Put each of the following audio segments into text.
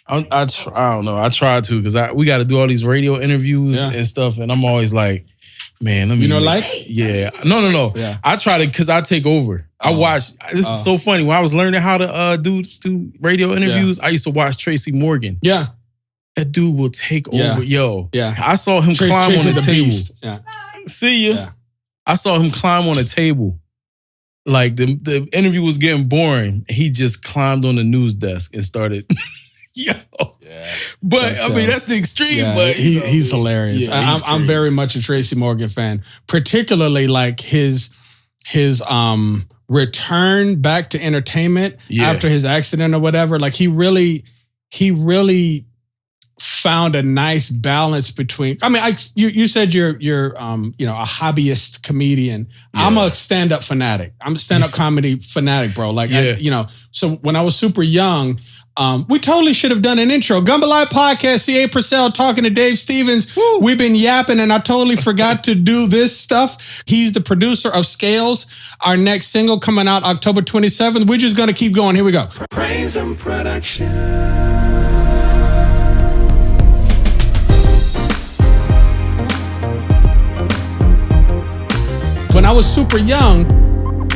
I don't know. I tried to because we got to do all these radio interviews and stuff, and I'm always like, man, let me. Yeah. No. Yeah. I try to because I take over. I watch. This is so funny. When I was learning how to do radio interviews, I used to watch Tracy Morgan. Yeah. That dude will take over. Yo. Yeah. I saw him climb on the table. Yeah. See you. Yeah. I saw him climb on a table. Like the interview was getting boring. He just climbed on the news desk and started. Yo. Yeah. But I mean, that's the extreme. Yeah, but he's hilarious. Yeah, I'm very much a Tracy Morgan fan, particularly like his return back to entertainment after his accident or whatever. Like he really found a nice balance between. I mean, you said you're a hobbyist comedian. Yeah. I'm a stand-up fanatic. I'm a stand-up comedy fanatic, bro. Like so when I was super young. We totally should have done an intro. Gumbolaya podcast, C.A. Purcell talking to Dave Stevens. Woo. We've been yapping and I totally forgot to do this stuff. He's the producer of Scales. Our next single coming out October 27th. We're just going to keep going. Here we go. Praise and production. When I was super young,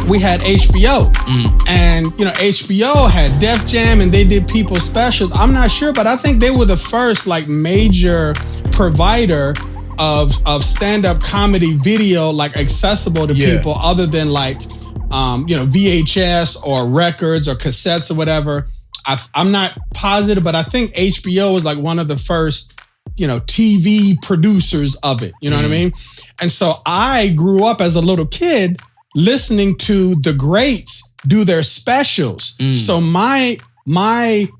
we had HBO and, HBO had Def Jam and they did People Specials. I'm not sure, but I think they were the first like major provider of stand-up comedy video, like accessible to people other than like, VHS or records or cassettes or whatever. I'm not positive, but I think HBO was like one of the first, TV producers of it. You know what I mean? And so I grew up as a little kid listening to the greats do their specials. So my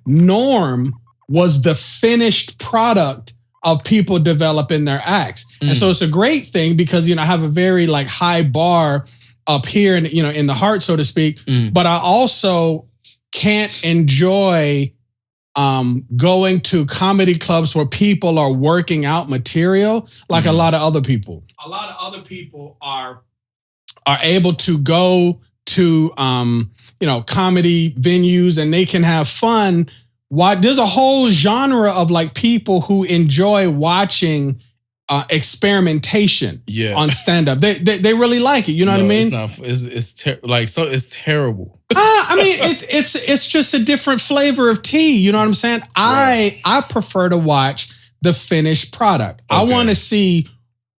norm was the finished product of people developing their acts. And so it's a great thing because, I have a very like high bar up here in, in the heart, so to speak. But I also can't enjoy going to comedy clubs where people are working out material like a lot of other people. A lot of other people are able to go to, comedy venues and they can have fun. There's a whole genre of like people who enjoy watching experimentation on stand-up. They really like it. You know what I mean? It's terrible. I mean, it's just a different flavor of tea. You know what I'm saying? Right. I prefer to watch the finished product. Okay. I want to see.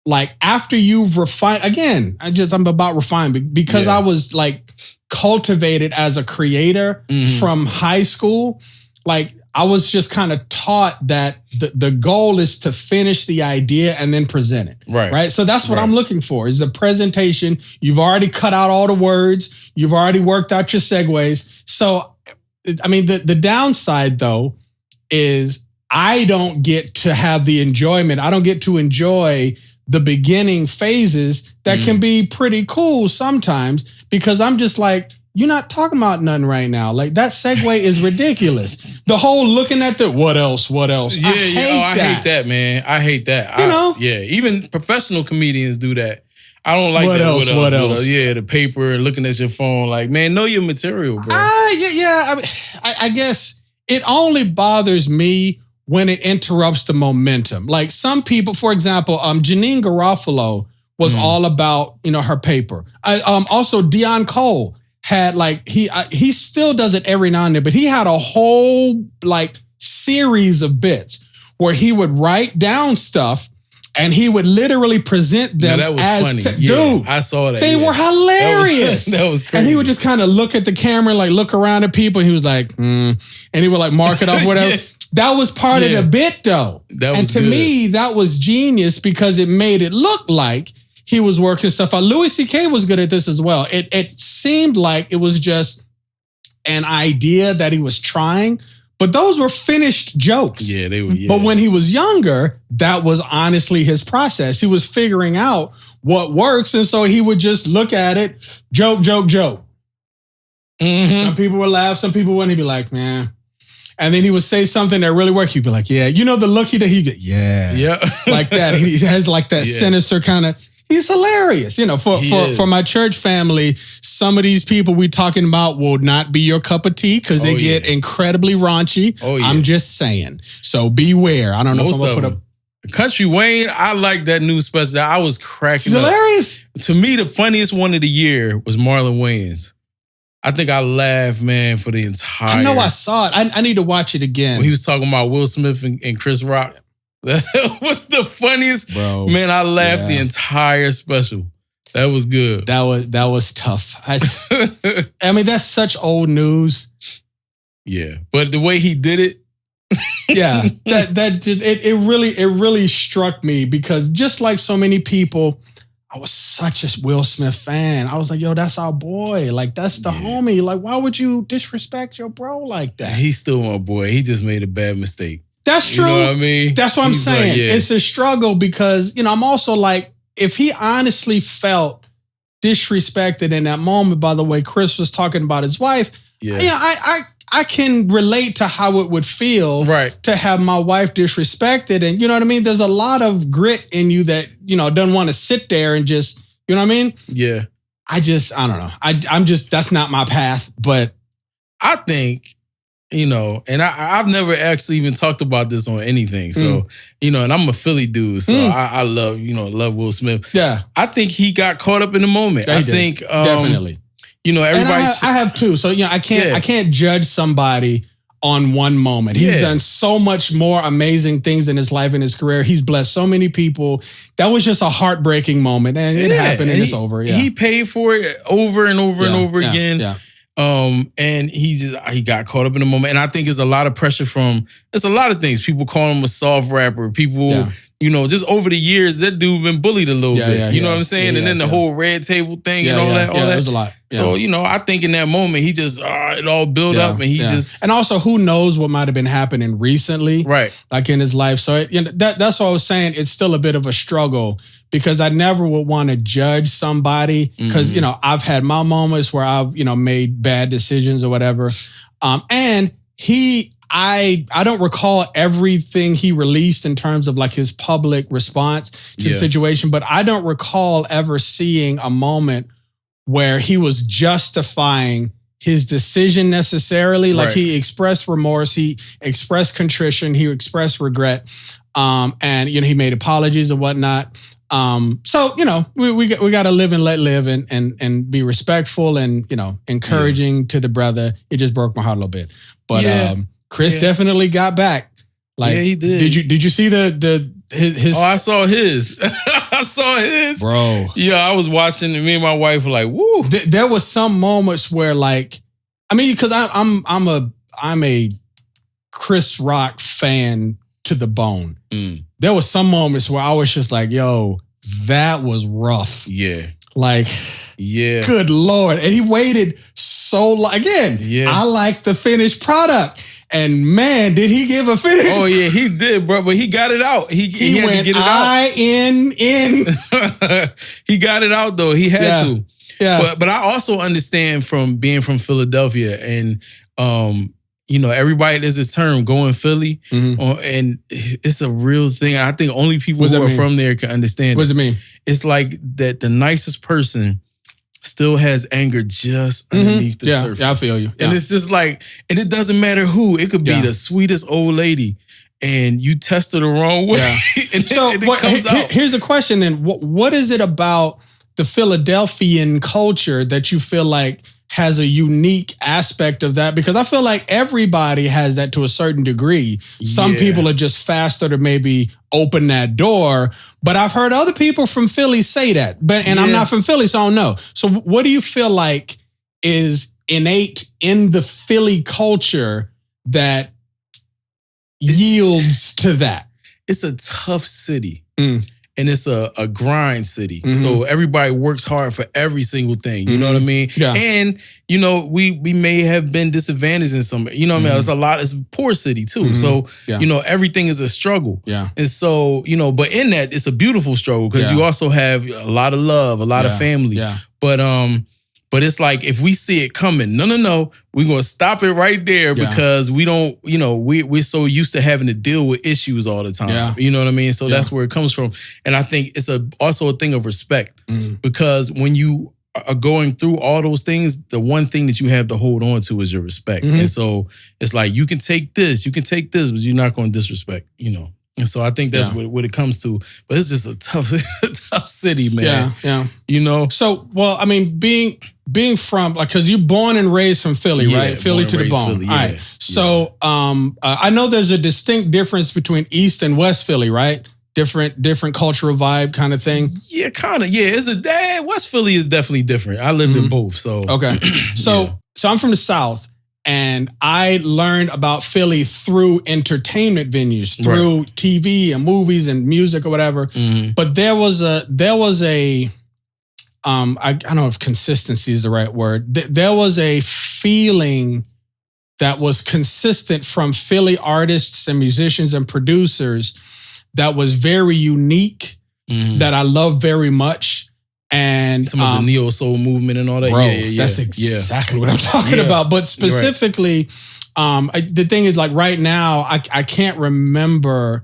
Like after you've refined, again, I'm about refinement because I was like cultivated as a creator from high school. Like I was just kind of taught that the goal is to finish the idea and then present it. Right. So that's what I'm looking for is the presentation. You've already cut out all the words. You've already worked out your segues. So, I mean, the downside though is I don't get to have the enjoyment. I don't get to enjoy the beginning phases that can be pretty cool sometimes because I'm just like, you're not talking about nothing right now. Like that segue is ridiculous. The whole looking at the what else? Yeah, I hate that, man. I hate that. Even professional comedians do that. I don't like what that. Else? What else? Yeah, the paper and looking at your phone. Like, man, know your material, bro. I guess it only bothers me when it interrupts the momentum. Like some people, for example, Janine Garofalo was all about, her paper. Also, Deion Cole had like, he still does it every now and then, but he had a whole like series of bits where he would write down stuff and he would literally present them as funny. Dude, I saw that. They were hilarious. That was crazy. And he would just kind of look at the camera, like look around at people. And he was like, and he would like mark it off, whatever. That was part of the bit though. And to me, that was genius because it made it look like he was working stuff out. Louis C.K. was good at this as well. It seemed like it was just an idea that he was trying, but those were finished jokes. Yeah, they were. Yeah. But when he was younger, that was honestly his process. He was figuring out what works. And so he would just look at it, joke. Some people would laugh, some people wouldn't. He'd be like, man. And then he would say something that really worked. He'd be like, yeah. You know the look he get, yeah. Like that. He has like that sinister kind of, he's hilarious. You know, for my church family, some of these people we talking about will not be your cup of tea because they get incredibly raunchy. Oh, yeah. I'm just saying. So beware. I don't know if I'm going to put up. Country Wayne, I like that new special. I was cracking up. Hilarious. To me, the funniest one of the year was Marlon Wayans. I think I laughed, man, for the entire... I know I saw it. I need to watch it again. When he was talking about Will Smith and Chris Rock. That was the funniest. Bro, man, I laughed the entire special. That was good. That was tough. I mean, that's such old news. Yeah, but the way he did it, it really struck me because just like so many people, I was such a Will Smith fan. I was like, yo, that's our boy. Like, that's the homie. Like, why would you disrespect your bro like that? He's still my boy. He just made a bad mistake. That's true. You know what I mean? That's what I'm saying. Like, it's a struggle because, I'm also like, if he honestly felt disrespected in that moment, by the way, Chris was talking about his wife, I can relate to how it would feel to have my wife disrespected. And you know what I mean? There's a lot of grit in you that, doesn't want to sit there and just, you know what I mean? Yeah. I don't know. I'm just, that's not my path. But I think, and I've never actually even talked about this on anything. So, and I'm a Philly dude. So I love, love Will Smith. Yeah. I think he got caught up in the moment. I think definitely. Everybody. I have too. So I can't judge somebody on one moment. He's done so much more amazing things in his life and his career. He's blessed so many people. That was just a heartbreaking moment, and it happened, and it's over. Yeah. He paid for it over and over and over again. Yeah. And he got caught up in the moment, and I think it's a lot of pressure from. It's a lot of things. People call him a soft rapper. People. Just over the years, that dude been bullied a little bit. You know what I'm saying? And then the whole red table thing and all that. That was a lot. So, I think in that moment, he just, it all built up and he just... And also, who knows what might have been happening recently. Right. Like in his life. So that's what I was saying. It's still a bit of a struggle because I never would want to judge somebody because, I've had my moments where I've, made bad decisions or whatever. And I don't recall everything he released in terms of like his public response to the situation, but I don't recall ever seeing a moment where he was justifying his decision necessarily. Like he expressed remorse, he expressed contrition, he expressed regret, and he made apologies and whatnot. So we got to live and let live and be respectful and encouraging to the brother. It just broke my heart a little bit, but Chris definitely got back. Like, he did. Did you see his? Oh, I saw his. I saw his, bro. Yeah, I was watching, and me and my wife were like, "Woo!" There was some moments where, like, I mean, because I'm a Chris Rock fan to the bone. There was some moments where I was just like, "Yo, that was rough." Yeah, like. Yeah. Good Lord. And he waited so long. Again, I like the finished product. And man, did he give a finish? Oh, yeah, he did, bro. But he got it out. He had went to get it out. in. He got it out, though. He had to. Yeah. But I also understand from being from Philadelphia and, everybody, there's this term, going Philly. And it's a real thing. I think only people who are from there can understand it. What does it mean? It's like that the nicest person still has anger just underneath the surface. Yeah, I feel you. And it's just like, and it doesn't matter who. It could be the sweetest old lady and you test her the wrong way. Yeah. and it comes out. Here's a question then. What is it about the Philadelphian culture that you feel like has a unique aspect of that? Because I feel like everybody has that to a certain degree. Some people are just faster to maybe open that door. But I've heard other people from Philly say that. And I'm not from Philly, so I don't know. So what do you feel like is innate in the Philly culture that yields to that? It's a tough city. And it's a grind city. So everybody works hard for every single thing. You know what I mean? Yeah. And, we may have been disadvantaged in some, you know what I mean? It's a poor city too. So, everything is a struggle. Yeah. And so, but in that, it's a beautiful struggle because you also have a lot of love, a lot of family. Yeah. But But it's like, if we see it coming, no, we're going to stop it right there because we don't, we're so used to having to deal with issues all the time. Yeah. You know what I mean? So that's where it comes from. And I think it's also a thing of respect because when you are going through all those things, the one thing that you have to hold on to is your respect. And so it's like, you can take this, but you're not going to disrespect, And so I think that's what it comes to. But it's just a tough city, man. Yeah. So, well, I mean, being from, like, because you're born and raised from Philly, right? Philly to the bone. Philly, all right. So I know there's a distinct difference between East and West Philly, right? Different cultural vibe kind of thing. Yeah, kind of. Yeah, West Philly is definitely different. I lived in both, so okay. So I'm from the South, and I learned about Philly through entertainment venues, through TV and movies and music or whatever. But there was a I don't know if consistency is the right word. There was a feeling that was consistent from Philly artists and musicians and producers that was very unique, that I love very much. And some of the neo soul movement and all that. Bro, that's exactly what I'm talking about. But specifically, the thing is, like, right now, I can't remember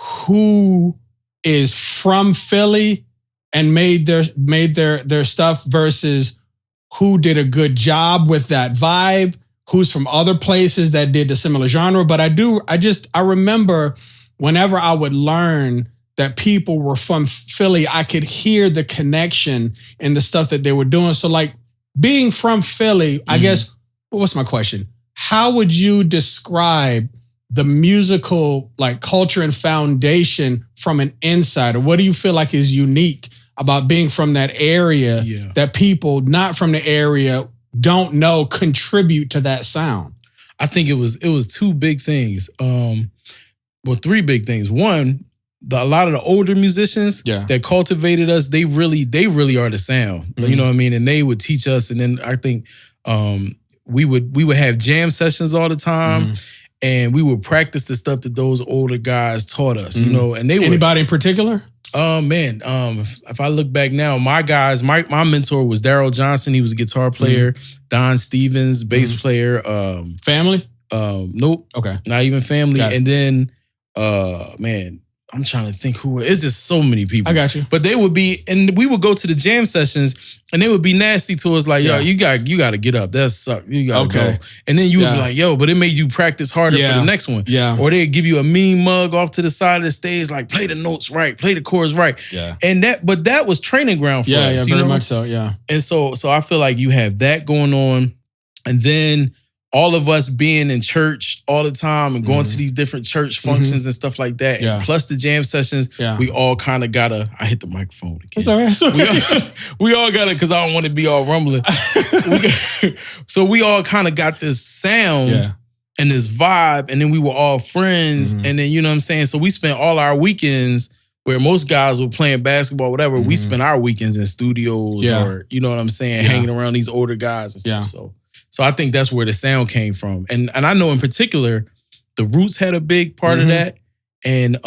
who is from Philly and made their stuff versus who did a good job with that vibe, who's from other places that did the similar genre. But I remember whenever I would learn that people were from Philly, I could hear the connection in the stuff that they were doing. So, like, being from Philly, I guess, what's my question? How would you describe the musical, like, culture and foundation from an insider? What do you feel like is unique about being from that area that people not from the area don't know contribute to that sound? I think it was two big things. Three big things. One, a lot of the older musicians that cultivated us, they really are the sound. You know what I mean? And they would teach us. And then I think we would have jam sessions all the time. And we would practice the stuff that those older guys taught us, and they Anybody in particular? If I look back now, my guys, my mentor was Daryl Johnson. He was a guitar player. Don Stevens, bass player. Family? Nope. Okay. Not even family. And then, I'm trying to think who. It's just so many people. I got you. But they would be, and we would go to the jam sessions, and they would be nasty to us, like, yo, you got to get up. That sucks. You got to go. And then you would be like, yo, but it made you practice harder for the next one. Or they'd give you a mean mug off to the side of the stage, like, play the notes right, play the chords right. And that was training ground for us. Yeah, very much so. Yeah. And so I feel like you have that going on, and then all of us being in church all the time and going to these different church functions and stuff like that. And plus the jam sessions, we all kind of gotta, I hit the microphone again. It's all right. We all gotta, because I don't want to be all rumbling. So we all kind of got this sound and this vibe, and then we were all friends. And then, you know what I'm saying? So we spent all our weekends, where most guys were playing basketball, whatever, we spent our weekends in studios or, you know what I'm saying, hanging around these older guys and stuff. So I think that's where the sound came from. And I know in particular, the Roots had a big part of that. And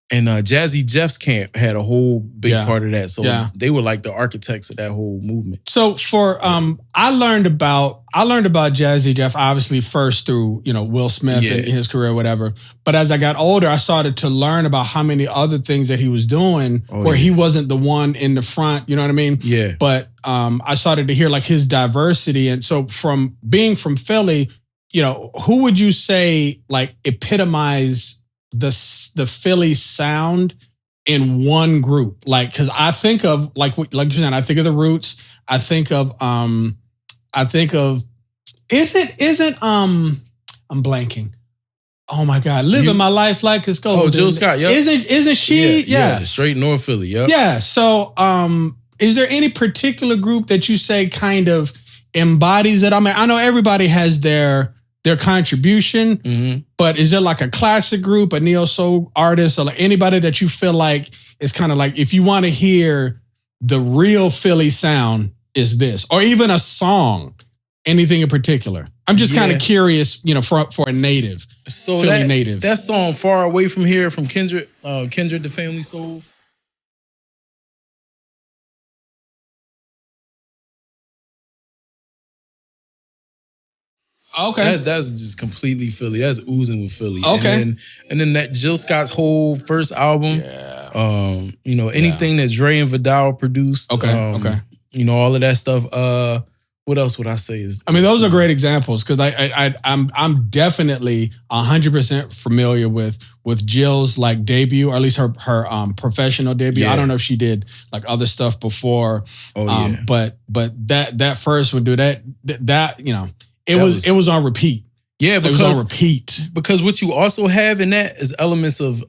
Jazzy Jeff's camp had a whole big part of that. So they were like the architects of that whole movement. So for I learned about Jazzy Jeff obviously first through, Will Smith and his career, whatever. But as I got older, I started to learn about how many other things that he was doing where he wasn't the one in the front, you know what I mean? Yeah. But I started to hear like his diversity. And so from being from Philly, who would you say like epitomized the Philly sound in one group? Like, because I think of like you said, I think of the Roots. I think of I'm blanking. Oh my God, living my life like it's gold. Oh, Jill Scott, yeah. Isn't she? Yeah, straight North Philly, yeah. Yeah. So, is there any particular group that you say kind of embodies it? I mean, I know everybody has their contribution, but is there like a classic group, a neo soul artist, or like anybody that you feel like is kind of like, if you want to hear the real Philly sound, is this, or even a song, anything in particular? I'm just kind of curious, for a native, so Philly native. That song "Far Away From Here" from Kindred the Family Souls. Okay. That's just completely Philly. That's oozing with Philly. Okay. And then that Jill Scott's whole first album. Yeah. Anything that Dre and Vidal produced. Okay. All of that stuff. What else would I say is? I mean, those are great examples because I'm definitely 100% familiar with Jill's like debut, or at least her professional debut. Yeah. I don't know if she did like other stuff before. But that first one, dude, it was on repeat. Yeah, because it was on repeat. Because what you also have in that is elements of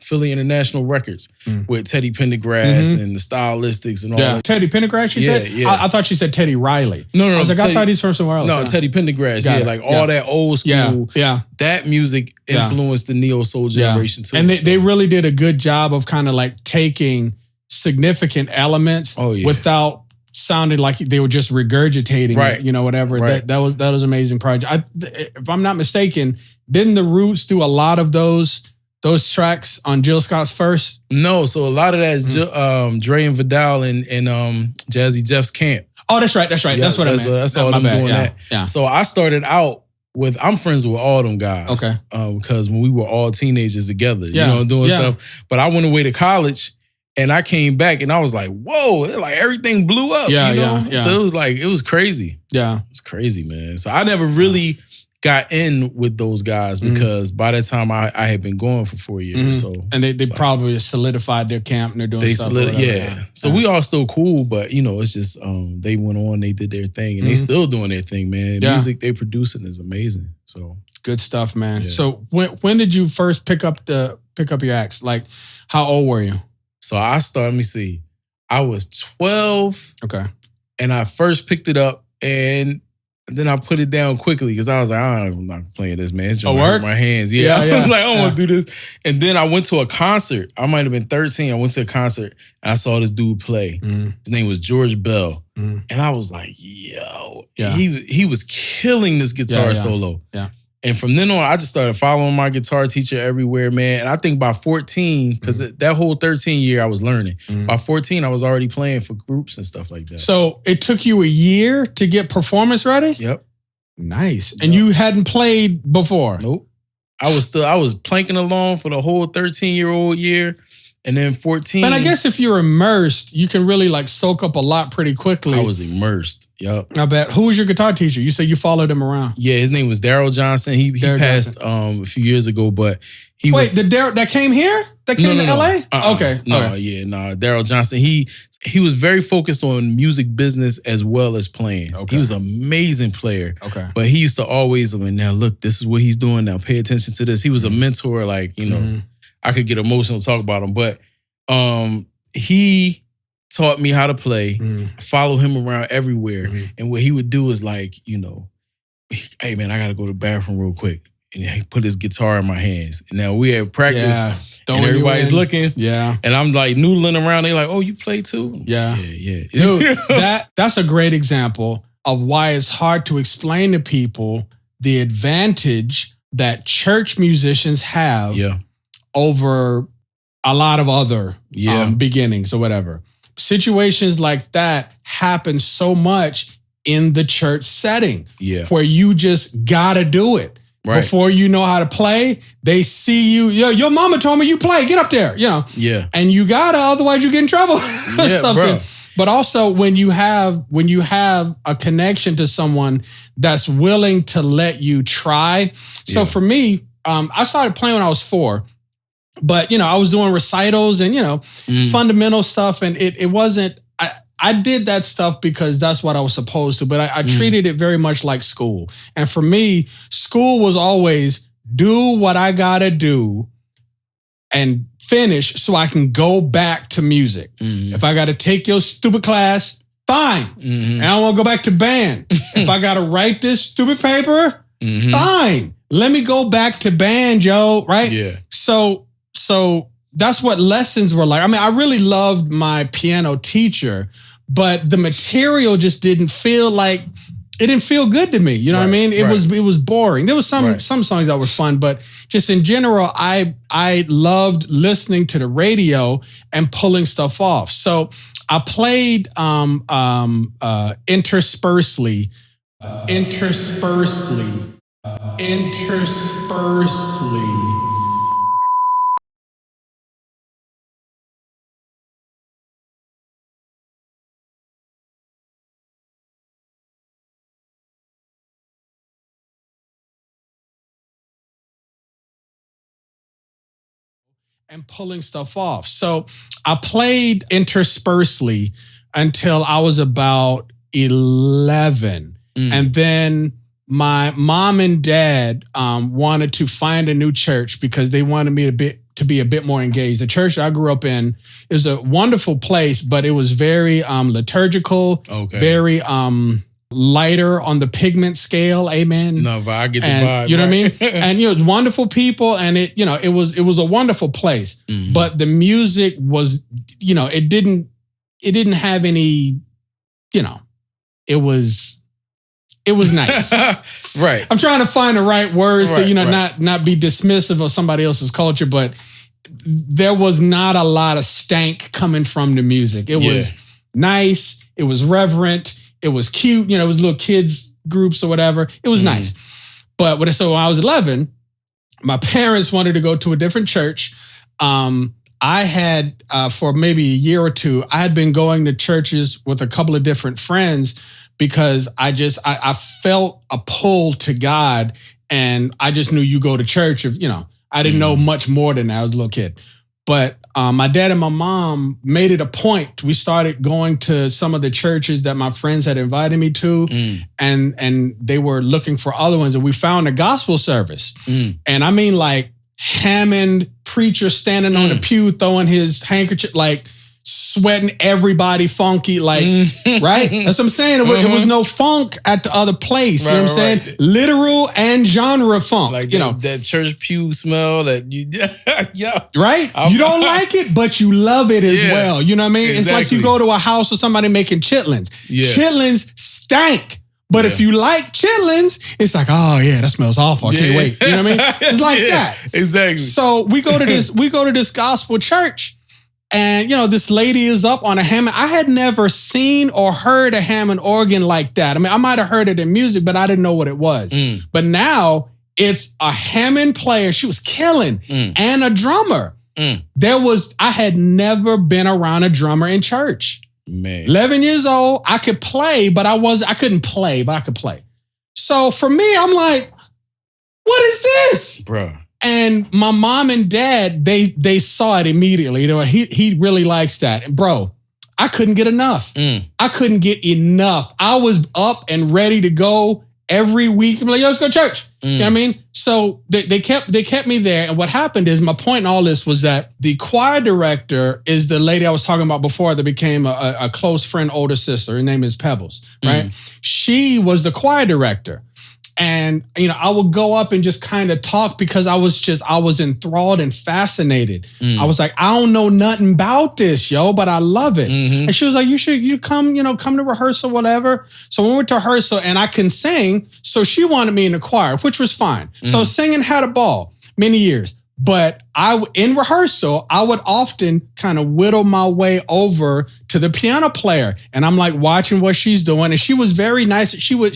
Philly International Records with Teddy Pendergrass and the Stylistics and all that. Teddy Pendergrass, you said? Yeah. I thought you said Teddy Riley. No. I was like, I thought he's from somewhere else. No, Teddy Pendergrass, all that old school. Yeah. That music influenced the neo soul generation too. And they really did a good job of kind of like taking significant elements without sounding like they were just regurgitating it, whatever. Right. That was an amazing project. If I'm not mistaken, didn't the Roots do a lot of those tracks on Jill Scott's first? No, so a lot of that is Dre and Vidal and Jazzy Jeff's camp. Oh, that's right. That's what I meant. That's all them doing that. Yeah. So I started out I'm friends with all them guys. Okay. Because when we were all teenagers together, doing stuff. But I went away to college and I came back and I was like, whoa, like everything blew up. Yeah. So it was crazy. Yeah. It's crazy, man. So I never really got in with those guys because by that time I had been going for 4 years. So and they probably solidified their camp and they're doing stuff. So we all still cool, but it's just they went on, they did their thing, and they still doing their thing, man. Yeah. Music they producing is amazing. So good stuff, man. Yeah. So when did you first pick up your acts? Like, how old were you? So I started. Let me see. I was 12. Okay. And I first picked it up and then I put it down quickly because I was like, I'm not playing this, man. It's just hurt my hands. Yeah. I was like, I don't want to do this. And then I went to a concert. I might have been 13. I went to a concert and I saw this dude play. His name was George Bell. And I was like, yo, he was killing this guitar solo. Yeah. And from then on, I just started following my guitar teacher everywhere, man. And I think by 14, because that whole 13 year I was learning. By 14, I was already playing for groups and stuff like that. So it took you a year to get performance ready? Yep. Nice. And you hadn't played before? Nope. I was planking along for the whole 13-year-old year. And then 14. And I guess if you're immersed, you can really like soak up a lot pretty quickly. I was immersed. Yep. I bet. Who was your guitar teacher? You said you followed him around. Yeah, his name was Daryl Johnson. He passed a few years ago, but he was. Wait, the Daryl that came here? That came to LA? Okay. Daryl Johnson. He was very focused on music business as well as playing. Okay. He was an amazing player. Okay. But he used to always, now look, this is what he's doing. Now pay attention to this. He was a mentor, I could get emotional to talk about him, but he taught me how to play. I follow him around everywhere. And what he would do is like, hey man, I gotta go to the bathroom real quick. And he put his guitar in my hands. And now we had practice and everybody's looking. Yeah. And I'm like noodling around. They're like, oh, you play too? Yeah. Yeah. Dude, that's a great example of why it's hard to explain to people the advantage that church musicians have over a lot of other beginnings or whatever. Situations like that happen so much in the church setting where you just gotta do it. Right. Before you know how to play, they see you. Your mama told me you play. Get up there. Yeah. And you gotta, otherwise you get in trouble. Yeah, bro. But also when you have a connection to someone that's willing to let you try. So for me, I started playing when I was 4. But, I was doing recitals and, fundamental stuff. And it wasn't, I did that stuff because that's what I was supposed to. But I treated it very much like school. And for me, school was always do what I got to do and finish so I can go back to music. If I got to take your stupid class, fine. And I want to go back to band. If I got to write this stupid paper, fine. Let me go back to band, Joe. Right? Yeah. So that's what lessons were like. I mean, I really loved my piano teacher, but the material just didn't feel good to me. You know what I mean? It was boring. There was some songs that were fun, but just in general, I loved listening to the radio and pulling stuff off. So I played interspersely interspersely. And pulling stuff off. So I played interspersely until I was about 11. And then my mom and dad wanted to find a new church because they wanted me to be a bit more engaged. The church I grew up in is a wonderful place, but it was very liturgical, very lighter on the pigment scale. Amen. No, but I get the vibe. You know what I mean? And wonderful people, and it was a wonderful place. But the music was, it didn't have any, it was nice. Right. I'm trying to find the right words to, not be dismissive of somebody else's culture, but there was not a lot of stank coming from the music. It was nice. It was reverent. It was cute. It was little kids groups or whatever. It was nice. But when I was 11, my parents wanted to go to a different church. I had, for maybe a year or two, I had been going to churches with a couple of different friends because I felt a pull to God, and I just knew you go to church. I didn't know much more than that. I was a little kid. But my dad and my mom made it a point. We started going to some of the churches that my friends had invited me to, and they were looking for other ones. And we found a gospel service. And I mean, like Hammond preacher standing on the pew, throwing his handkerchief, like sweating everybody funky, like, right? That's what I'm saying. It was no funk at the other place. You know what I'm saying? Right. Literal and genre funk. Like that church pew smell that you, right? You don't like it, but you love it as well. You know what I mean? Exactly. It's like you go to a house with somebody making chitlins. Chitlins stank. But if you like chitlins, it's like, oh yeah, that smells awful. I can't wait. You know what I mean? It's like that. Exactly. So we go to this gospel church. And, this lady is up on a Hammond. I had never seen or heard a Hammond organ like that. I mean, I might have heard it in music, but I didn't know what it was. But now it's a Hammond player. She was killing and a drummer. I had never been around a drummer in church. Man. 11 years old, I could play, but I couldn't play, but I could play. So for me, I'm like, what is this? Bro. And my mom and dad, they saw it immediately. He really likes that. And bro, I couldn't get enough. I couldn't get enough. I was up and ready to go every week. I'm like, yo, let's go to church. You know what I mean? So they kept me there. And what happened is, my point in all this was that the choir director is the lady I was talking about before that became a close friend, older sister. Her name is Pebbles, right? She was the choir director. And, I would go up and just kind of talk because I was enthralled and fascinated. I was like, I don't know nothing about this, but I love it. And she was like, you come to rehearsal, whatever. So we went to rehearsal and I can sing. So she wanted me in the choir, which was fine. So singing had a ball many years. But in rehearsal, I would often kind of whittle my way over to the piano player, and I'm like watching what she's doing. And she was very nice. She would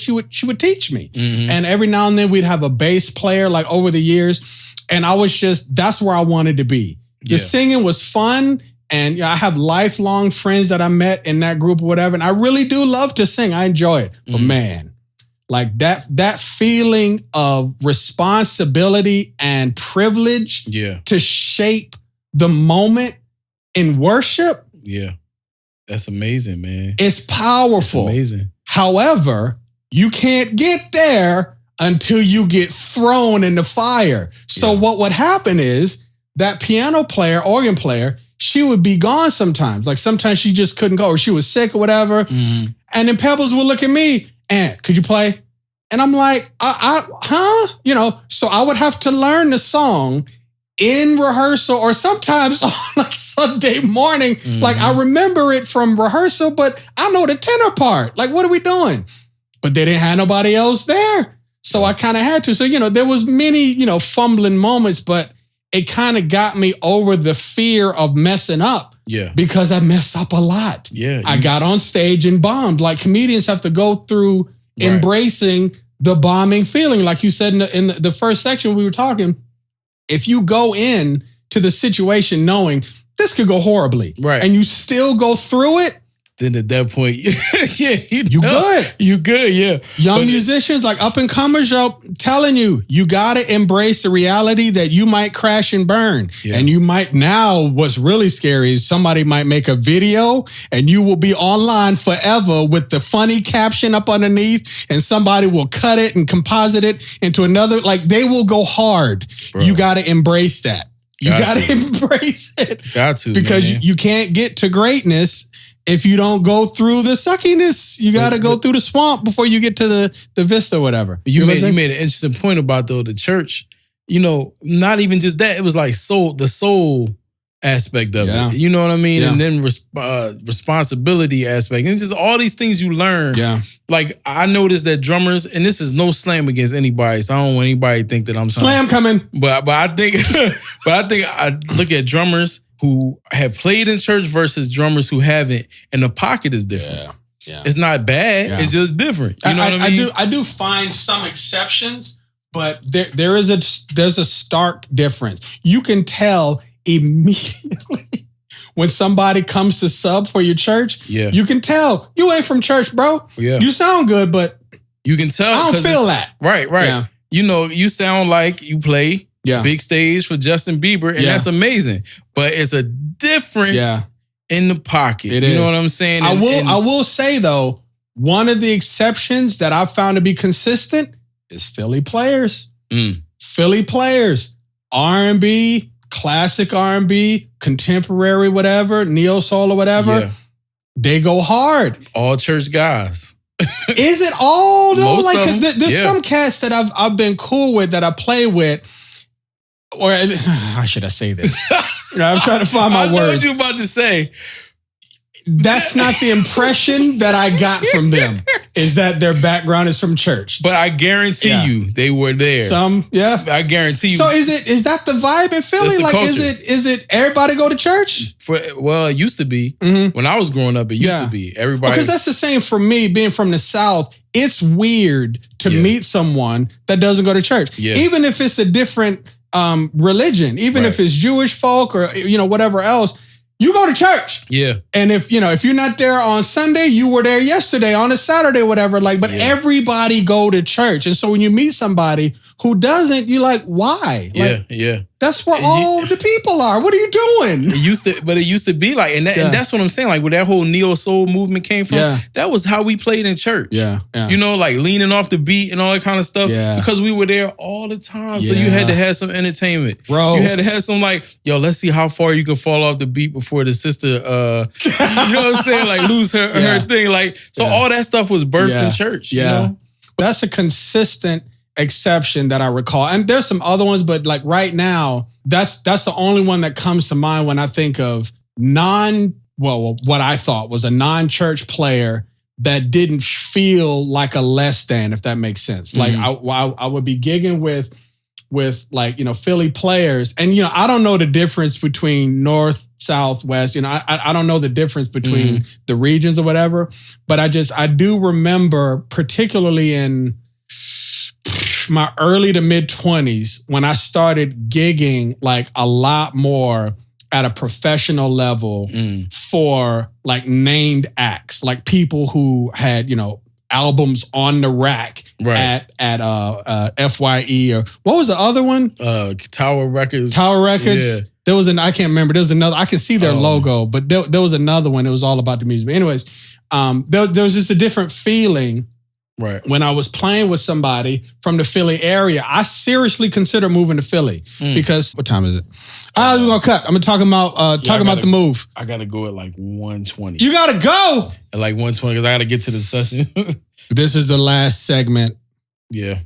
teach me, and every now and then we'd have a bass player. Like over the years, and that's where I wanted to be. The singing was fun, and I have lifelong friends that I met in that group or whatever. And I really do love to sing. I enjoy it, but man. Like that feeling of responsibility and privilege to shape the moment in worship. Yeah. That's amazing, man. It's powerful. It's amazing. However, you can't get there until you get thrown in the fire. So what would happen is that piano player, organ player, she would be gone sometimes. Like sometimes she just couldn't go, or she was sick or whatever. And then Pebbles would look at me, Aunt, could you play? And I'm like, huh? So I would have to learn the song in rehearsal, or sometimes on a Sunday morning. Like I remember it from rehearsal, but I know the tenor part. Like, what are we doing? But they didn't have nobody else there. So I kind of had to. So, there was many, fumbling moments, but it kind of got me over the fear of messing up. Yeah. Because I messed up a lot. Yeah. I got on stage and bombed. Like comedians have to go through embracing the bombing feeling. Like you said in the first section we were talking, if you go in to the situation knowing this could go horribly, and you still go through it, then at that point, you good. You good, yeah. Young musicians, like up and comers, telling you got to embrace the reality that you might crash and burn. Yeah. And you might now, what's really scary is somebody might make a video and you will be online forever with the funny caption up underneath and somebody will cut it and composite it into another, like they will go hard. Bro. You got to embrace that. You got to embrace it. Got to, because you can't get to greatness if you don't go through the suckiness. You got to go through the swamp before you get to the vista or whatever. You made an interesting point about the church. Not even just that. It was like the soul aspect of it. You know what I mean? Yeah. And then responsibility aspect. And just all these things you learn. Yeah. Like I noticed that drummers, and this is no slam against anybody, so I don't want anybody to think that I'm slam coming. But I think I look at drummers who have played in church versus drummers who haven't, and the pocket is different. Yeah. It's not bad. Yeah. It's just different. You know what I mean? I do find some exceptions, but there's a stark difference. You can tell immediately when somebody comes to sub for your church. Yeah. You can tell you ain't from church, bro. Yeah. You sound good, but you can tell. I don't feel that. Right. Yeah. You sound like you play big stage for Justin Bieber, and that's amazing. But it's a difference in the pocket. You know what I'm saying? I will say though, one of the exceptions that I've found to be consistent is Philly players. Philly players, R&B, classic R&B, contemporary, whatever, neo soul or whatever. Yeah. They go hard. All church guys. Is it all though? Most of them, there's some cats that I've been cool with that I play with. Or how should I say this? I'm trying to find my words. I know what you're about to say. That's not the impression that I got from them, is that their background is from church. But I guarantee you they were there. I guarantee you. So is that the vibe in Philly? Like, culture. Is it everybody go to church? It used to be. Mm-hmm. When I was growing up, it used to be. Everybody. Because that's the same for me, being from the South. It's weird to meet someone that doesn't go to church. Yeah. Even if it's a different religion, even if it's Jewish folk or whatever else. You go to church. Yeah. And if you're not there on Sunday, you were there yesterday on a Saturday, whatever. But everybody go to church. And so when you meet somebody who doesn't, you're like, why? Yeah. That's where all the people are. What are you doing? It used to be like, and that's what I'm saying. Like where that whole neo soul movement came from, that was how we played in church. Yeah. Like leaning off the beat and all that kind of stuff. Yeah. Because we were there all the time. So you had to have some entertainment. Bro. You had to have some let's see how far you can fall off the beat before the sister, you know what I'm saying? Like lose her thing. Like, so all that stuff was birthed in church, you know? That's a consistent exception that I recall. And there's some other ones, but like right now, that's the only one that comes to mind when I think of what I thought was a non-church player that didn't feel like a less than, if that makes sense. Mm-hmm. Like I would be gigging with like, Philly players. And, I don't know the difference between North, South, West. I don't know the difference between the regions or whatever. But I do remember, particularly in my early to mid 20s, when I started gigging like a lot more at a professional level for like named acts, like people who had, albums on the rack at FYE, or what was the other one? Tower Records. Yeah. There was I can't remember. There was another. I can see their logo, but there was another one. It was all about the music. But anyways, there was just a different feeling. Right. When I was playing with somebody from the Philly area, I seriously considered moving to Philly because what time is it? We're gonna cut. I'm talking about the move. I gotta go at like 1:20. You gotta go at like 1:20 because I gotta get to the session. This is the last segment. Yeah.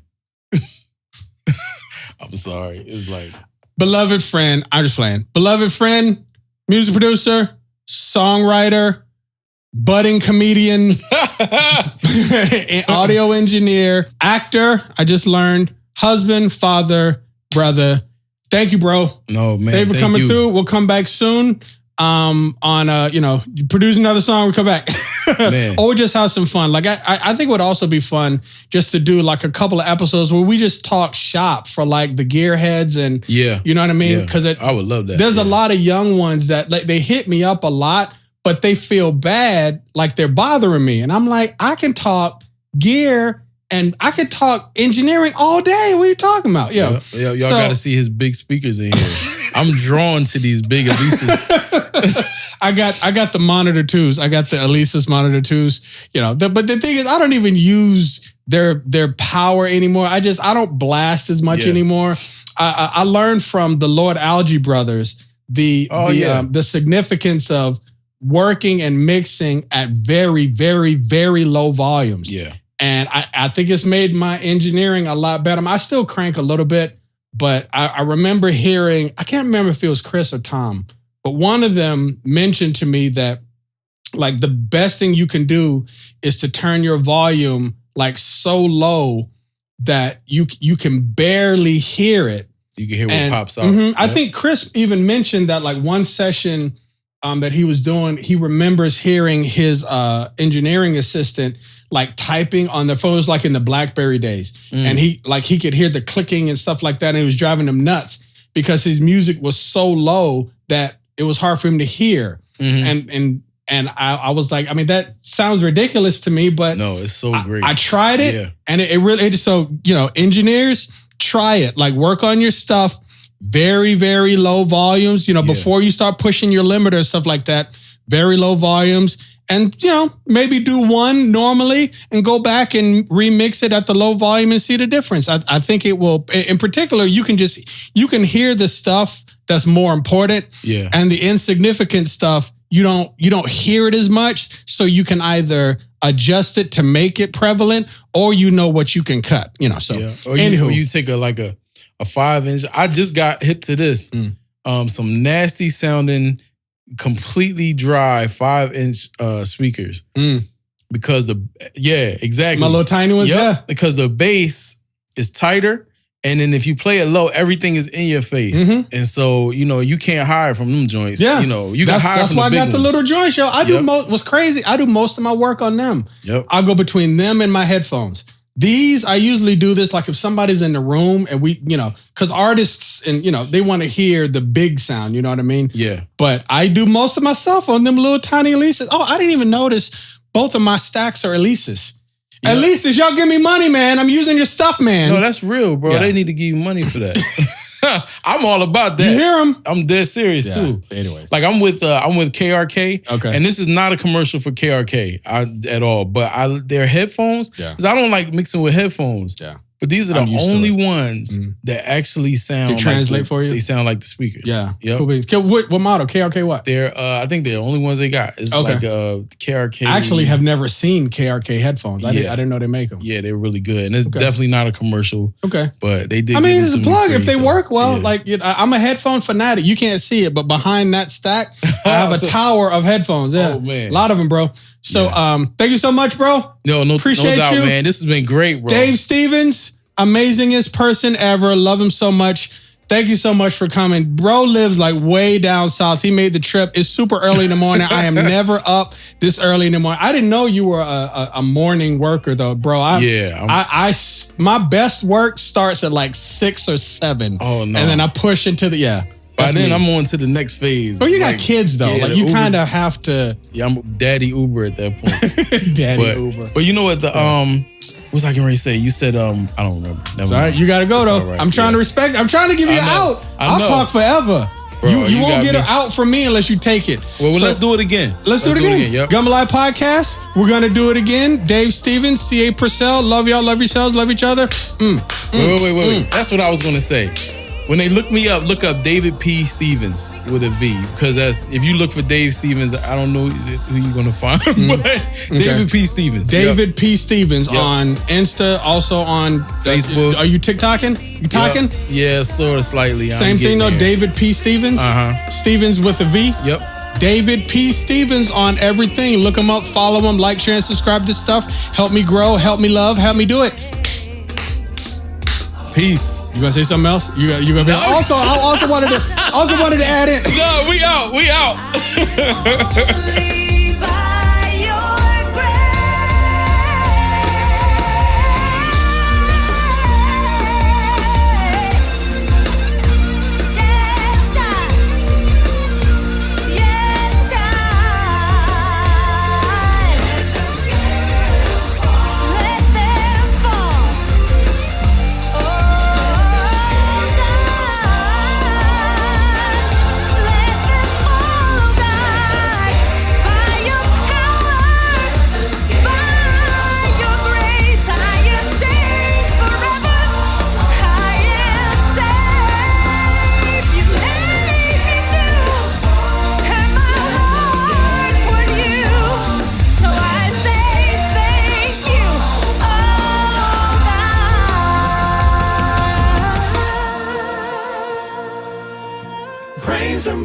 I'm sorry. It's like beloved friend. I'm just playing. Beloved friend, music producer, songwriter, budding comedian, audio engineer, actor. I just learned, husband, father, brother. Thank you, bro. No, man. Thank you for coming through. We'll come back soon. on you produce another song, we come back. Or just have some fun. Like I think it would also be fun just to do like a couple of episodes where we just talk shop for like the gearheads and you know what I mean? Because I would love that. There's a lot of young ones that like, they hit me up a lot, but they feel bad like they're bothering me. And I'm like, I can talk gear and I can talk engineering all day. What are you talking about? Y'all got to see his big speakers in here. I'm drawn to these big Alesis. I got the Monitor 2s. I got the Alesis Monitor 2s. But the thing is, I don't even use their power anymore. I don't blast as much anymore. I learned from the Lord Algie brothers the significance of working and mixing at very, very, very low volumes. Yeah. And I think it's made my engineering a lot better. I still crank a little bit, but I remember hearing, I can't remember if it was Chris or Tom, but one of them mentioned to me that like the best thing you can do is to turn your volume like so low that you can barely hear it. You can hear what pops out. I think Chris even mentioned that like one session that he was doing, he remembers hearing his engineering assistant like typing on their phones like in the BlackBerry days. And he could hear the clicking and stuff like that. And it was driving him nuts because his music was so low that it was hard for him to hear. And I was like, I mean, that sounds ridiculous to me, but no, it's so great. I tried it and it really, engineers, try it. Like work on your stuff, very, very low volumes, before you start pushing your limiter and stuff like that, very low volumes. And, maybe do one normally and go back and remix it at the low volume and see the difference. I think it will, in particular, you can hear the stuff that's more important. Yeah. And the insignificant stuff, you don't hear it as much. So you can either adjust it to make it prevalent or what you can cut, so. Yeah. Or you take a 5-inch. I just got hip to this. Some nasty sounding, completely dry 5-inch speakers because exactly my little tiny ones because the bass is tighter and then if you play it low everything is in your face and so you can't hide from them joints you can hide that's from why the big I got the little joints I do what's crazy I do most of my work on them I go between them and my headphones. These, I usually do this like if somebody's in the room and we, because artists and, they want to hear the big sound, you know what I mean? Yeah. But I do most of my stuff on them little tiny Alesis. Oh, I didn't even notice both of my stacks are Alesis. Yeah. Alesis, y'all give me money, man. I'm using your stuff, man. No, that's real, bro. They need to give you money for that. I'm all about that. You hear them? I'm dead serious too. Anyways, like I'm with KRK. Okay. And this is not a commercial for KRK at all. But their headphones, because I don't like mixing with headphones. Yeah. But these are the only ones that actually sound. They translate for you. They sound like the speakers. Yeah. Yep. Cool. What model? KRK what? They're I think they're the only ones they got. It's like KRK. I actually have never seen KRK headphones. I didn't know they make them. Yeah, they're really good, and it's definitely not a commercial. Okay. But they did. I mean, it's a plug if they work well. Yeah. Like I'm a headphone fanatic. You can't see it, but behind that stack, I have a tower of headphones. Yeah. Oh man, a lot of them, bro. So thank you so much, bro. No doubt, man. This has been great, bro. Dave Stevens. Amazingest person ever. Love him so much. Thank you so much for coming. Bro lives like way down south. He made the trip. It's super early in the morning. I am never up this early in the morning. I didn't know you were a morning worker though, bro. My best work starts at like 6 or 7. Oh no. And then I push into the By then, I'm on to the next phase. But you got kids though. Like you kind of have to. Yeah, I'm daddy Uber at that point. Uber. But you know what what was I getting ready to say? You said I don't remember. It's all right. You got to go though. Right. I'm trying to respect. I'm trying to give you an out. I'll talk forever. Bro, you won't get an out from me unless you take it. Well, let's do it again. Let's do it again. Yep. Gumbolaya Podcast. We're going to do it again. Dave Stevens, C.A. Purcell. Love y'all. Love yourselves. Love each other. Wait. That's what I was going to say. When they look me up, look up David P. Stevens with a V. Because if you look for Dave Stevens, I don't know who you're going to find. But David P. Stevens. David P. Stevens on Insta, also on Facebook. Are you TikToking? You talking? Yeah, sort of slightly. Same thing though, David P. Stevens. Stevens with a V. Yep. David P. Stevens on everything. Look him up, follow him, like, share, and subscribe to stuff. Help me grow, help me love, help me do it. Peace. You gonna say something else? You gonna be also. I also wanted to add in. No, we out. We out.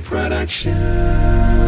Production.